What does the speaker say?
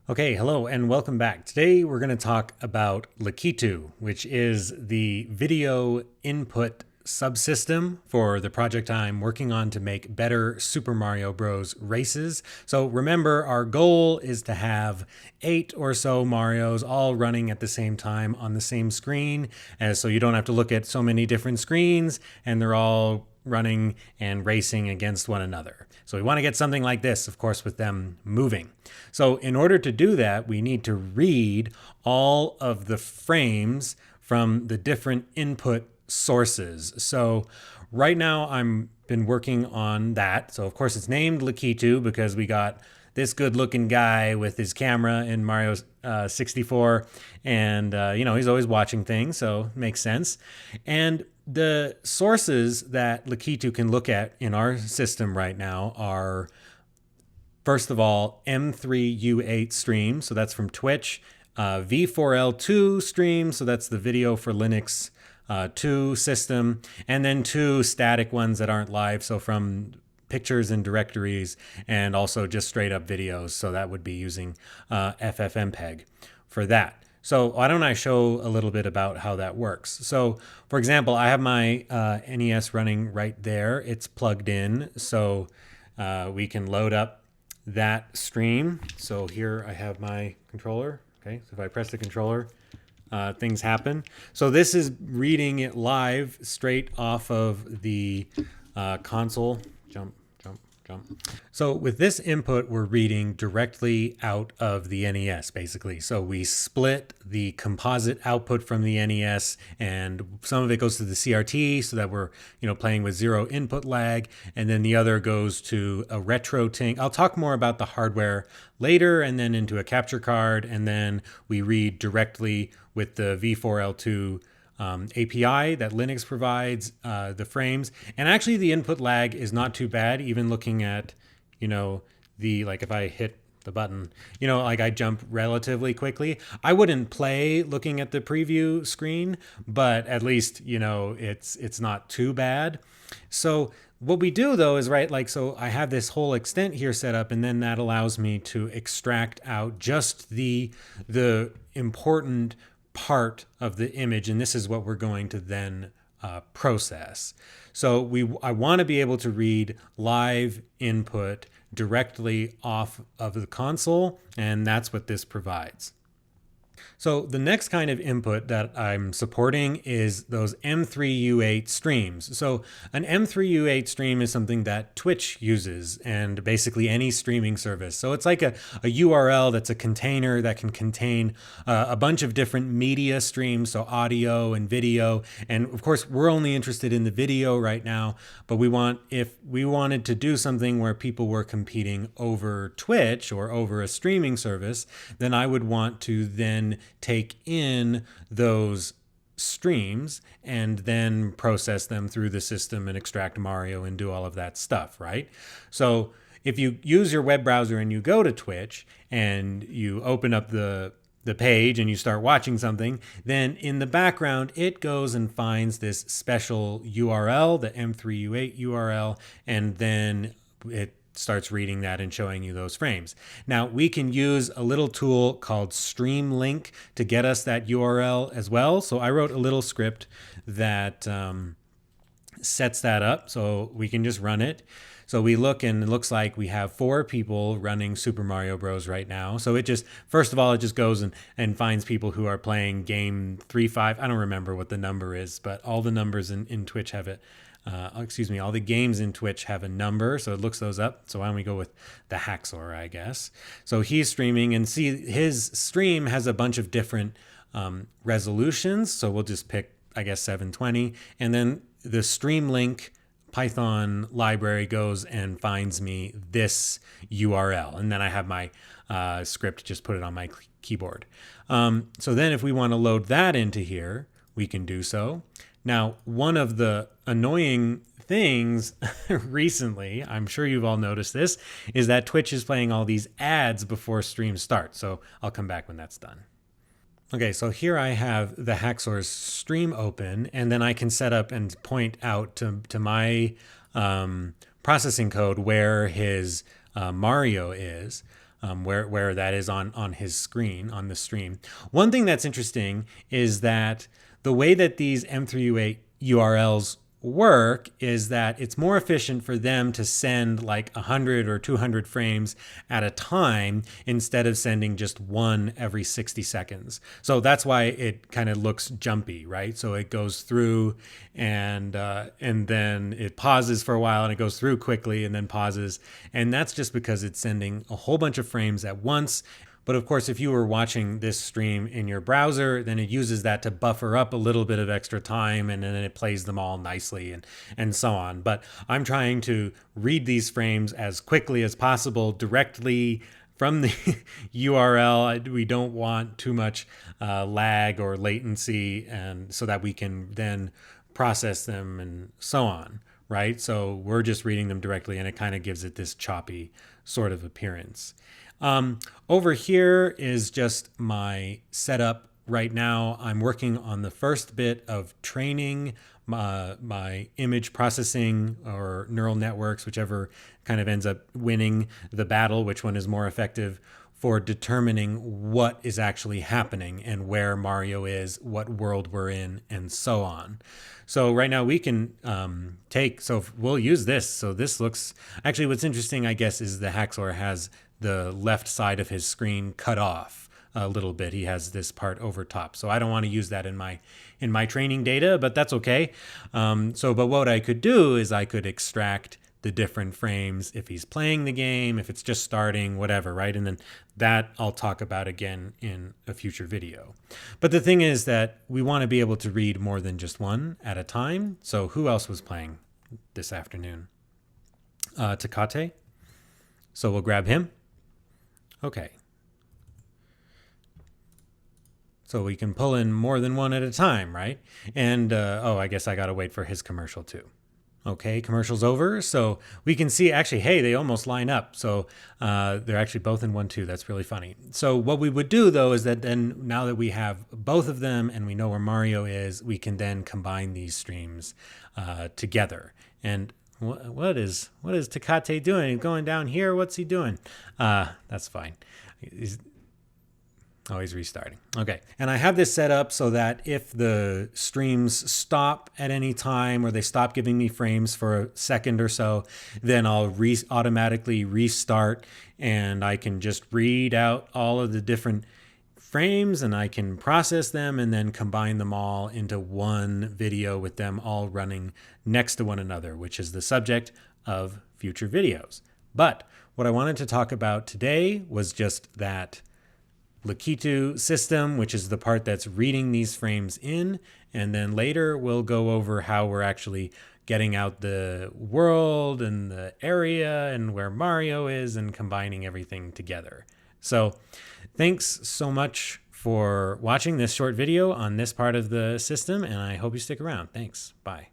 Okay, hello and welcome back. Today we're going to talk about Lakitu, which is the video input subsystem for the project I'm working on to make better Super Mario Bros. Races. So remember, our goal is to have 8 or so Marios all running at the same time on the same screen, and so you don't have to look at so many different screens and they're all running and racing against one another. So we want to get something like this, of course, with them moving. So in order to do that, we need to read all of the frames from the different input sources. So right now I'm been working on that. So of course it's named Lakitu because we got this good looking guy with his camera in Mario 64 and he's always watching things, so it makes sense. And the sources that Lakitu can look at in our system right now are, first of all, M3U8 stream, so that's from Twitch, V4L2 stream, so that's the video for Linux 2 system, and then 2 static ones that aren't live, so from pictures and directories, and also just straight up videos, so that would be using FFmpeg for that. So why don't I show a little bit about how that works? So for example, I have my NES running right there. It's plugged in, so we can load up that stream. So here I have my controller. Okay, so if I press the controller, things happen. So this is reading it live straight off of the console. Jump. So with this input, we're reading directly out of the NES, basically. So we split the composite output from the NES, and some of it goes to the CRT so that we're, playing with 0 input lag, and then the other goes to a retro ting. I'll talk more about the hardware later, and then into a capture card, and then we read directly with the V4L2 API that Linux provides, the frames. And actually the input lag is not too bad, even looking at, if I hit the button, I jump relatively quickly. I wouldn't play looking at the preview screen, but at least, it's not too bad. So what we do though is so I have this whole extent here set up, and then that allows me to extract out just the important part of the image, and this is what we're going to then process. So I want to be able to read live input directly off of the console, and that's what this provides. So the next kind of input that I'm supporting is those M3U8 streams. So an M3U8 stream is something that Twitch uses, and basically any streaming service. So it's like a URL that's a container that can contain a bunch of different media streams, so audio and video. And of course, we're only interested in the video right now, but if we wanted to do something where people were competing over Twitch or over a streaming service, then I would want to then take in those streams and then process them through the system and extract Mario and do all of that stuff, right? So if you use your web browser and you go to Twitch and you open up the page and you start watching something, then in the background, it goes and finds this special URL, the M3U8 URL, and then it starts reading that and showing you those frames. Now we can use a little tool called Stream Link to get us that URL as well. So I wrote a little script that sets that up, so we can just run it. So we look, and it looks like we have 4 people running Super Mario Bros. Right now. So it just, first of all, it just goes and finds people who are playing game 3-5. I don't remember what the number is, but all the numbers in Twitch have it. All the games in Twitch have a number, so it looks those up. So why don't we go with the Haxor, I guess. So he's streaming, and see, his stream has a bunch of different resolutions. So we'll just pick, I guess, 720. And then the Stream Link Python library goes and finds me this URL. And then I have my script, just put it on my keyboard. So then if we want to load that into here, we can do so. Now, one of the annoying things recently, I'm sure you've all noticed this, is that Twitch is playing all these ads before streams start. So I'll come back when that's done. Okay, so here I have the Haxor's stream open, and then I can set up and point out to my processing code where his Mario is. where that is on his screen, on the stream. One thing that's interesting is that the way that these M3U8 URLs work is that it's more efficient for them to send like 100 or 200 frames at a time instead of sending just one every 60 seconds. So that's why it kind of looks jumpy, right? So it goes through and then it pauses for a while and it goes through quickly and then pauses. And that's just because it's sending a whole bunch of frames at once. But of course, if you were watching this stream in your browser, then it uses that to buffer up a little bit of extra time, and then it plays them all nicely and so on. But I'm trying to read these frames as quickly as possible directly from the URL. We don't want too much lag or latency, and so that we can then process them and so on, right? So we're just reading them directly, and it kind of gives it this choppy sort of appearance. Over here is just my setup right now. I'm working on the first bit of training my image processing or neural networks, whichever kind of ends up winning the battle, which one is more effective for determining what is actually happening and where Mario is, what world we're in, and so on. So right now we can so we'll use this. So this looks, actually what's interesting, I guess, is the Haxor has the left side of his screen cut off a little bit. He has this part over top. So I don't want to use that in my training data, but that's okay. But what I could do is I could extract the different frames if he's playing the game, if it's just starting, whatever, right? And then that I'll talk about again in a future video. But the thing is that we want to be able to read more than just one at a time. So who else was playing this afternoon? Takate. So we'll grab him. Okay. So we can pull in more than one at a time, right? And, I guess I got to wait for his commercial too. Okay, commercial's over. So we can see, actually, hey, they almost line up. So they're actually both in 1:2. That's really funny. So what we would do, though, is that then now that we have both of them and we know where Mario is, we can then combine these streams together. And what is Takate doing? He's going down here. What's he doing? That's fine. He's restarting. Okay. And I have this set up so that if the streams stop at any time or they stop giving me frames for a second or so, then I'll automatically restart and I can just read out all of the different frames and I can process them and then combine them all into one video with them all running next to one another, which is the subject of future videos. But what I wanted to talk about today was just that Lakitu system, which is the part that's reading these frames in. And then later we'll go over how we're actually getting out the world and the area and where Mario is and combining everything together. So thanks so much for watching this short video on this part of the system, and I hope you stick around. Thanks. Bye.